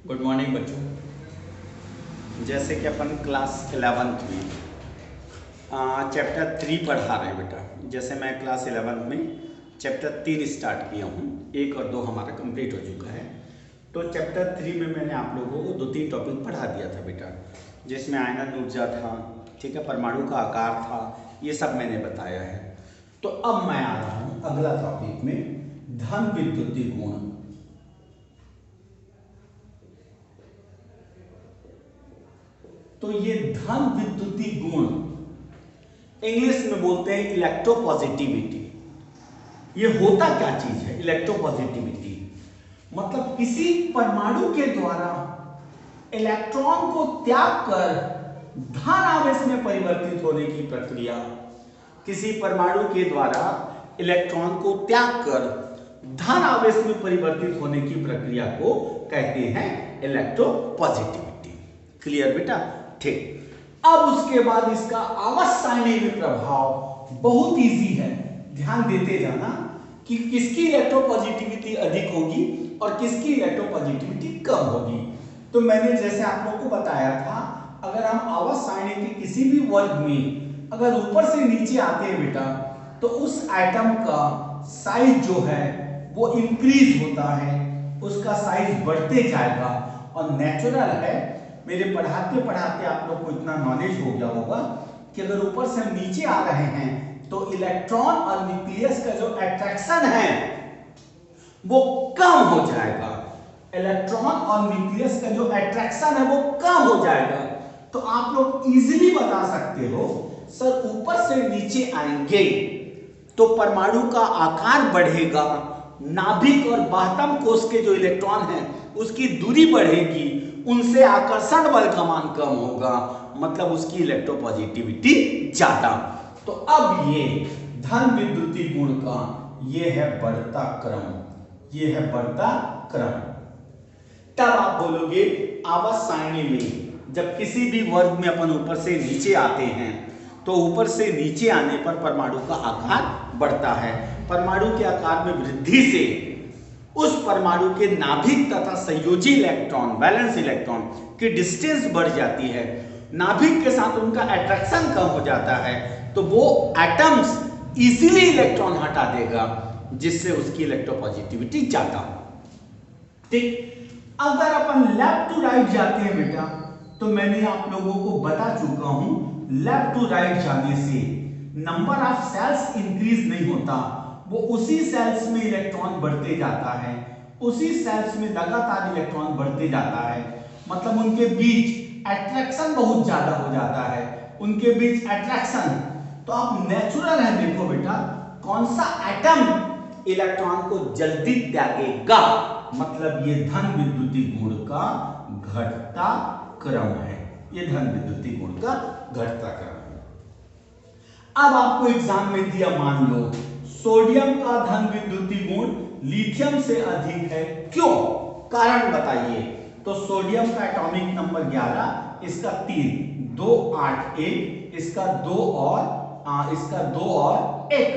Good morning बच्चों। जैसे कि अपन क्लास 11th में चैप्टर 3 पढ़ा रहे हैं बेटा। जैसे मैं क्लास 11th में चैप्टर 3 स्टार्ट किया हूँ, 1 और 2 हमारा कंप्लीट हो चुका है। तो चैप्टर 3 में मैंने आप लोगों को 2-3 टॉपिक पढ़ा दिया था बेटा, जिसमें आयनन ऊर्जा था, ठीक है, परमाणु का आकार था, ये सब मैंने बताया है। तो अब मैं आ रहा हूँ अगला टॉपिक में, धन विद्युतीय गुण। तो ये धन विद्युतीय गुण इंग्लिश में बोलते हैं इलेक्ट्रोपॉजिटिविटी। ये होता क्या चीज है इलेक्ट्रोपॉजिटिविटी? मतलब किसी परमाणु के द्वारा इलेक्ट्रॉन को त्याग कर धन आवेश में परिवर्तित होने की प्रक्रिया। किसी परमाणु के द्वारा इलेक्ट्रॉन को त्याग कर धन आवेश में परिवर्तित होने की प्रक्रिया को कहते हैं इलेक्ट्रोपॉजिटिविटी। क्लियर बेटा? ठीक। अब उसके बाद इसका आवस्थायनिक प्रभाव बहुत इजी है, ध्यान देते जाना कि किसकी इलेक्ट्रोपॉजिटिविटी अधिक होगी और किसकी इलेक्ट्रोपॉजिटिविटी कम होगी। तो मैंने जैसे आप लोगों को बताया था, अगर हम आवस्थायनिक के किसी भी वर्ग में अगर ऊपर से नीचे आते हैं बेटा, तो उस एटम का साइज जो है वो इंक्रीज होता है, उसका साइज बढ़ते जाएगा। और नेचुरल है, मेरे पढ़ाते पढ़ाते आप लोग को इतना नॉलेज हो गया होगा कि अगर ऊपर से हम नीचे आ रहे हैं तो इलेक्ट्रॉन और न्यूक्लियस का जो अट्रैक्शन है वो कम हो जाएगा। इलेक्ट्रॉन और न्यूक्लियस का जो अट्रैक्शन है वो कम हो जाएगा। तो आप लोग इजीली बता सकते हो, सर ऊपर से नीचे आएंगे तो परमाणु का आकार बढ़ेगा, नाभिक और बाह्यतम कोश के जो इलेक्ट्रॉन हैं उसकी दूरी बढ़ेगी, उनसे आकर्षण बल का मान कम होगा, मतलब उसकी इलेक्ट्रोपॉजिटिविटी ज्यादा। तो अब ये धन विद्युतीय गुण का ये है बढ़ता क्रम, ये है बढ़ता क्रम। तब आप बोलोगे आवर्त सारणी में जब किसी भी वर्ग में अपन ऊपर से नीचे आते हैं तो ऊपर से नीचे आने पर परमाणु का आकार बढ़ता है। परमाणु के आकार में वृद्धि से उस परमाणु के नाभिक तथा संयोजी इलेक्ट्रॉन, वैलेंस इलेक्ट्रॉन की डिस्टेंस बढ़ जाती है, नाभिक के साथ उनका अट्रैक्शन कम हो जाता है, तो वो एटम्स इजीली इलेक्ट्रॉन हटा देगा, जिससे उसकी इलेक्ट्रोपॉजिटिविटी ज्यादा हो। ठीक। अगर अपन लेफ्ट टू राइट जाते हैं बेटा, तो मैंने आप लोगों को बता चुका हूं, लेफ्ट टू राइट जाने से नंबर ऑफ सेल्स इंक्रीज नहीं होता, वो उसी सेल्स में इलेक्ट्रॉन बढ़ते जाता है, उसी सेल्स में लगातार इलेक्ट्रॉन बढ़ते जाता है, मतलब उनके बीच अट्रैक्शन बहुत ज्यादा हो जाता है, उनके बीच अट्रैक्शन। तो आप नेचुरल है, देखो बेटा कौन सा एटम इलेक्ट्रॉन को जल्दी त्यागेगा, मतलब ये धन विद्युतीय गुण का घटता क्रम है, ये धन विद्युतीय गुण का घटता क्रम है। अब आपको एग्जाम में दिया, मान लो सोडियम का धन विद्युतीय गुण लिथियम से अधिक है, क्यों? कारण बताइए। तो सोडियम का एटॉमिक नंबर 11, इसका 3, 2 8 1, इसका 2 और 1,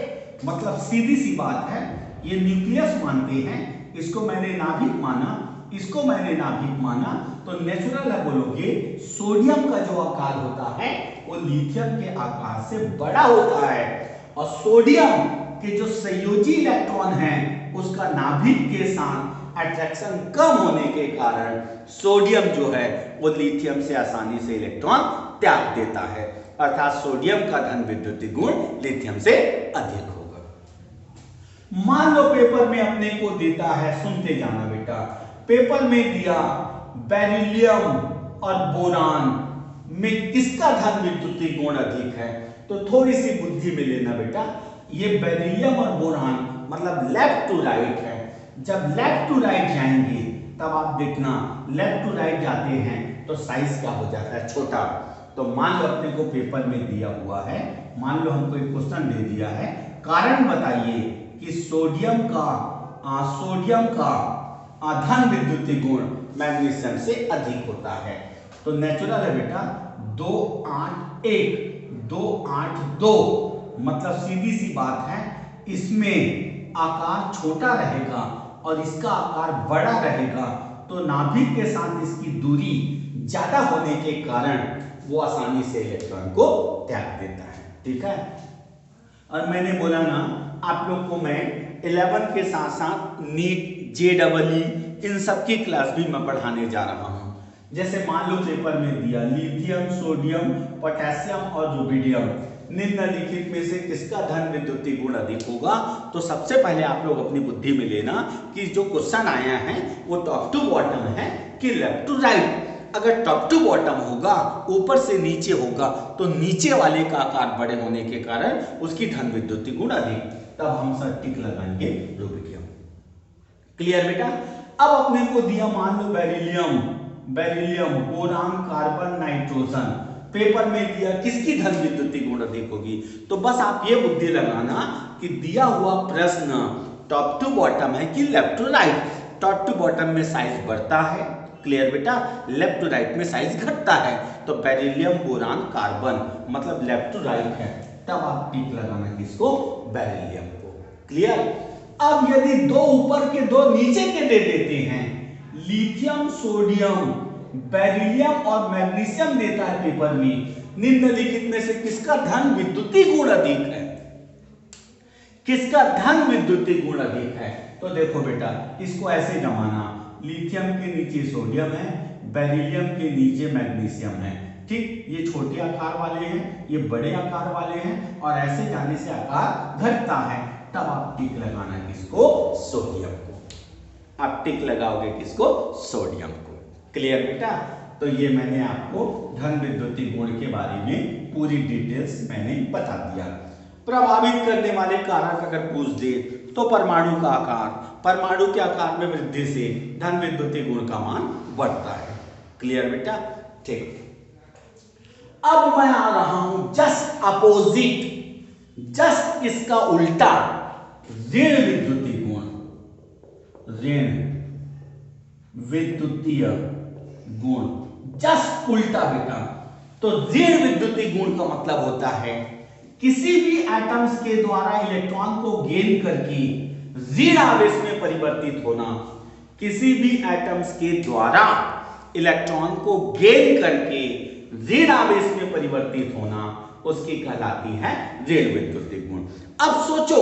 मतलब सीधी सी बात है, ये न्यूक्लियस मानते हैं, इसको मैंने नाभिक माना, इसको मैंने नाभिक माना, तो नेचुरल है बोलोगे सोडियम का जो आकार होता है वो लिथियम के आकार से बड़ा होता है, और सोडियम के जो संयोजी इलेक्ट्रॉन हैं उसका नाभिक के साथ अट्रैक्शन कम होने के कारण सोडियम जो है वो लिथियम से आसानी से इलेक्ट्रॉन त्याग देता है, अर्थात सोडियम का धन विद्युतीय गुण लिथियम से अधिक होगा। मान लो पेपर में अपने को देता है, सुनते जाना बेटा, पेपर में दिया बेरिलियम और बोरान में किसका धन विद्युतीय गुण अधिक है, तो थोड़ी सी बुद्धि में लेना बेटा, ये बेरिलियम और बोरान मतलब लेफ्ट टू राइट है। जब लेफ्ट टू राइट जाएंगे तब आप देखना, लेफ्ट टू राइट जाते हैं तो साइज क्या हो जाता है, छोटा। तो मान लो अपने को पेपर में दिया हुआ है, मान लो हमको एक क्वेश्चन दे दिया है, कारण बताइए कि सोडियम का धन विद्युतीय गुण मैग्नीशियम से अधिक होता है। तो नेचुरल है बेटा, 2 8 1, 2 8 2, मतलब सीधी सी बात है, इसमें आकार छोटा रहेगा और इसका आकार बड़ा रहेगा, तो नाभिक के साथ इसकी दूरी ज्यादा होने के कारण वो आसानी से इलेक्ट्रॉन को त्याग देता है। ठीक है, और मैंने बोला ना आप लोग को मैं 11 के साथ साथ नीट, JEE इन सब की क्लास भी मैं पढ़ाने जा रहा हूं। जैसे मान लो पेपर में दिया लिथियम, सोडियम, पोटेशियम और रुबिडियम निम्नलिखित में से किसका धन विद्युतीय गुण अधिक होगा। तो सबसे पहले आप लोग अपनी बुद्धि में लेना कि जो क्वेश्चन आया है वो टॉप टू बॉटम है कि लेफ्ट टू राइट। अगर टॉप टू बॉटम होगा, ऊपर से नीचे होगा, तो नीचे वाले का आकार बड़े होने के कारण उसकी धन विद्युतीय गुण अधिक, तब हम सब टिक लगाएंगे रुबिडियम। क्लियर बेटा। अब अपने को दिया मान लो beryllium, boron, carbon, nitrogen, paper में दिया किसकी धन विद्युतीय गुण अधिक होगी। तो बस आप ये बुद्धि लगाना कि दिया हुआ प्रश्न टॉप टू बॉटम है कि left to right. Top to bottom में साइज बढ़ता है, क्लियर बेटा, लेफ्ट टू राइट में साइज घटता है। तो बेरिलियम, बोरान, कार्बन मतलब लेफ्ट टू राइट है, तब आप टिक लगाना किसको, बेरिलियम को। क्लियर। अब यदि दो ऊपर के दो नीचे के दे देते हैं, लिथियम, सोडियम, बेरिलियम और मैग्नीशियम देता है पेपर में, निम्नलिखित में से किसका धन विद्युतीय गुण अधिक है, किसका धन विद्युतीय गुण अधिक है। तो देखो बेटा इसको ऐसे जमाना, लिथियम के नीचे सोडियम है, बेरिलियम के नीचे मैग्नीशियम है। ठीक, ये छोटे आकार वाले हैं, ये बड़े आकार वाले हैं, और ऐसे जाने से आकार घटता है। तब आप टिक लगाना किसको, सोडियम को। आप टिक लगाओगे किसको, सोडियम को। क्लियर बेटा। तो ये मैंने आपको धन विद्युतीय गुण के बारे में पूरी डिटेल्स मैंने बता दिया। प्रभावित करने वाले कारक अगर पूछ दे तो परमाणु का आकार, परमाणु के आकार में वृद्धि से धन विद्युतीय गुण का मान बढ़ता है। क्लियर बेटा। ठीक, अब मैं आ रहा हूं जस्ट अपोजिट, जस्ट इसका उल्टा, ऋण विद्युतीय गुण, ऋण विद्युतीय गुण, जस्ट उल्टा बेटा। तो ऋण विद्युतीय गुण का मतलब होता है किसी भी एटम्स के द्वारा इलेक्ट्रॉन को गेन करके ऋण आवेश में परिवर्तित होना, किसी भी एटम्स के द्वारा इलेक्ट्रॉन को गेन करके ऋण आवेश में परिवर्तित होना, उसकी कहलाती है ऋण विद्युतीय गुण। अब सोचो,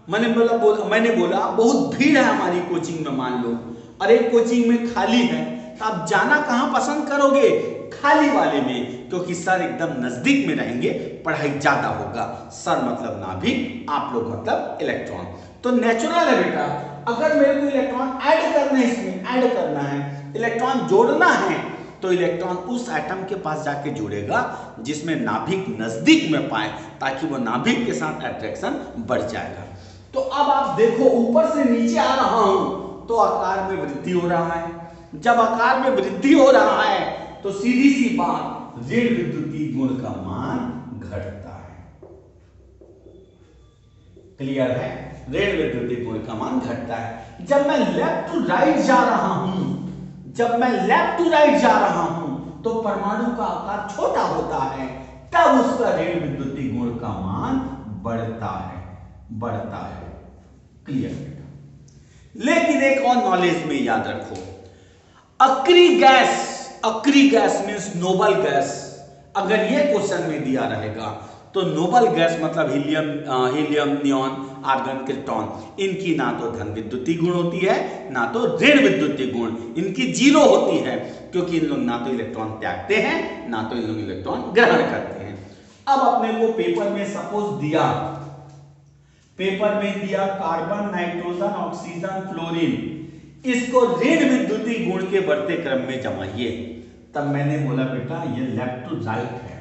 मैंने बोला बहुत भीड़ है हमारी कोचिंग में, मान लो, और एक कोचिंग में खाली है, तो आप जाना कहां पसंद करोगे, खाली वाले में, क्योंकि सर एकदम नजदीक में रहेंगे, पढ़ाई ज्यादा होगा। सर मतलब नाभिक, आप लोग मतलब इलेक्ट्रॉन। तो नेचुरल है बेटा, अगर मेरे को इलेक्ट्रॉन ऐड करना है, इसमें ऐड करना है, इलेक्ट्रॉन जोड़ना है, तो इलेक्ट्रॉन उस एटम के पास जाके जुड़ेगा जिसमें नाभिक नजदीक में पाए, ताकि वो नाभिक के साथ अट्रैक्शन बढ़ जाएगा। तो अब आप देखो ऊपर से नीचे आ रहा हूं तो आकार में वृद्धि हो रहा है। जब आकार में वृद्धि हो रहा है तो सीधी सी बात, ऋण विद्युतीय गुण का मान घटता है। क्लियर है, ऋण विद्युतीय गुण का मान घटता है। जब मैं लेफ्ट टू राइट जा रहा हूं, जब मैं लेफ्ट टू राइट जा रहा हूं तो परमाणु का आकार छोटा होता है, तब उसका ऋण विद्युतीय गुण का मान बढ़ता है, बढ़ता है। क्लियर बेटा। लेकिन एक और नॉलेज में याद रखो, अक्री गैस मींस नोबल गैस, अगर ये क्वेश्चन में दिया रहेगा तो नोबल गैस मतलब हीलियम, नियॉन, आर्गन, क्रिप्टॉन, इनकी ना तो धन विद्युतीय गुण होती है, ना तो ऋण विद्युतीय गुण, इनकी जीरो होती है, क्योंकि इन लोग ना तो इलेक्ट्रॉन त्यागते हैं, ना तो इन लोग इलेक्ट्रॉन ग्रहण करते हैं। अब अपने को पेपर में सपोज दिया, कार्बन, नाइट्रोजन, ऑक्सीजन, फ्लोरीन, इसको ऋण विद्युतीय गुण के बढ़ते क्रम में जमाइए। तब मैंने बोला बेटा ये लेफ्ट टू राइट है,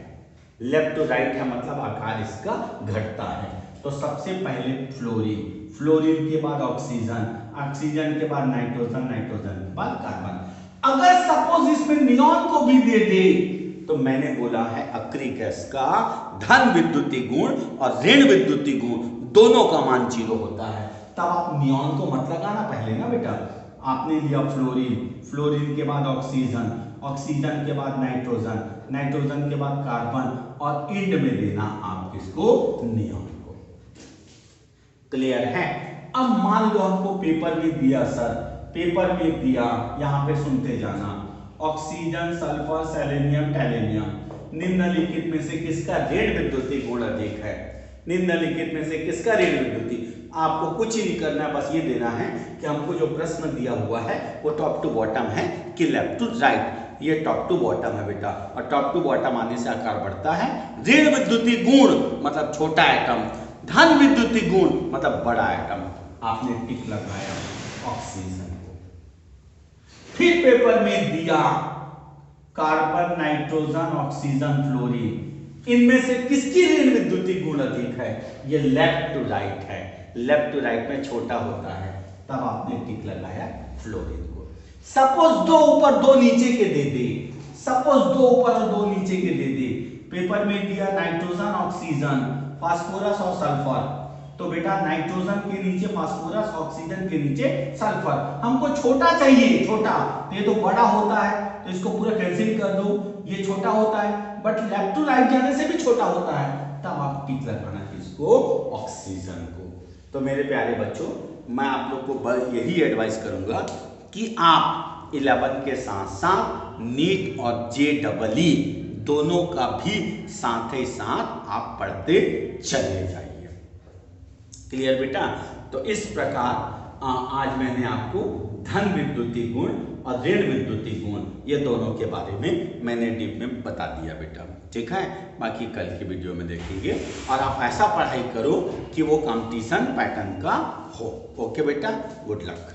लेफ्ट टू राइट है मतलब आकार इसका घटता है। तो सबसे पहले फ्लोरीन के बाद ऑक्सीजन के बाद नाइट्रोजन के बाद कार्बन। अगर सपोज इसमें नियॉन को भी दे दे तो मैंने बोला है अक्री गैस का धन विद्युतीय गुण और ऋण विद्युतीय गुण दोनों का मान 0 होता है। तब आप नियॉन को मत लगाना पहले ना बेटा, आपने लिया फ्लोरीन के बाद ऑक्सीजन के बाद नाइट्रोजन के बाद कार्बन, और एंड में देना आप किसको, नियॉन को। क्लियर है। अब मान लो हमको पेपर में दिया सर पेपर में दिया, यहां पे सुनते जाना। Oxygen, sulphur, selenium, tellurium. निम्नलिखित में से किसका ऋण विद्युतीय गुण अधिक है? निम्नलिखित में से किसका ऋण विद्युतीय? आपको कुछ ही नहीं करना, बस ये देना है कि हमको जो प्रश्न दिया हुआ है वो टॉप टू बॉटम है कि लेफ्ट टू राइट। ये टॉप टू बॉटम है बेटा, और टॉप टू बॉटम आने से आकार बढ़ता है। ऋण विद्युतीय गुण मतलब छोटा एटम, धन विद्युतीय गुण मतलब बड़ा एटम। आपने टिक लगाया ऑक्सीजन को। फिर पेपर में दिया कार्बन, नाइट्रोजन, ऑक्सीजन, फ्लोरीन, इनमें से किसकी ऋण विद्युतीय गुण अधिक है? ये लेफ्ट टू राइट है। लेफ्ट टू राइट में छोटा होता है, तब आपने टिक लगाया फ्लोरीन को। सपोज दो ऊपर दो नीचे के दे दे, सपोज दो ऊपर और दो नीचे के दे दे। पेपर में दिया नाइट्रोजन, ऑक्सीजन, फास्फोरस और सल्फर, तो बेटा नाइट्रोजन के नीचे फास्फोरस, ऑक्सीजन के नीचे सल्फर। हमको छोटा चाहिए, छोटा, तो ये तो बड़ा होता है, तो इसको पूरा कैंसिल कर दो, ये छोटा होता है, बट लेफ्ट टू राइट जाने से भी छोटा होता है, तब आप टिक लगाना किसको? ऑक्सीजन को। तो मेरे प्यारे बच्चों, मैं आप लोग को यही एडवाइस करूंगा कि आप 11 के साथ साथ नीट और JEE दोनों का भी साथ ही साथ आप पढ़ते चले जाइए। क्लियर बेटा? तो इस प्रकार आज मैंने आपको धन विद्युतीय गुण और ऋण विद्युतीय गुण ये दोनों के बारे में मैंने डीप में बता दिया बेटा। ठीक है, बाकी कल की वीडियो में देखेंगे। और आप ऐसा पढ़ाई करो कि वो कंपटीशन पैटर्न का हो। ओके बेटा, गुड लक।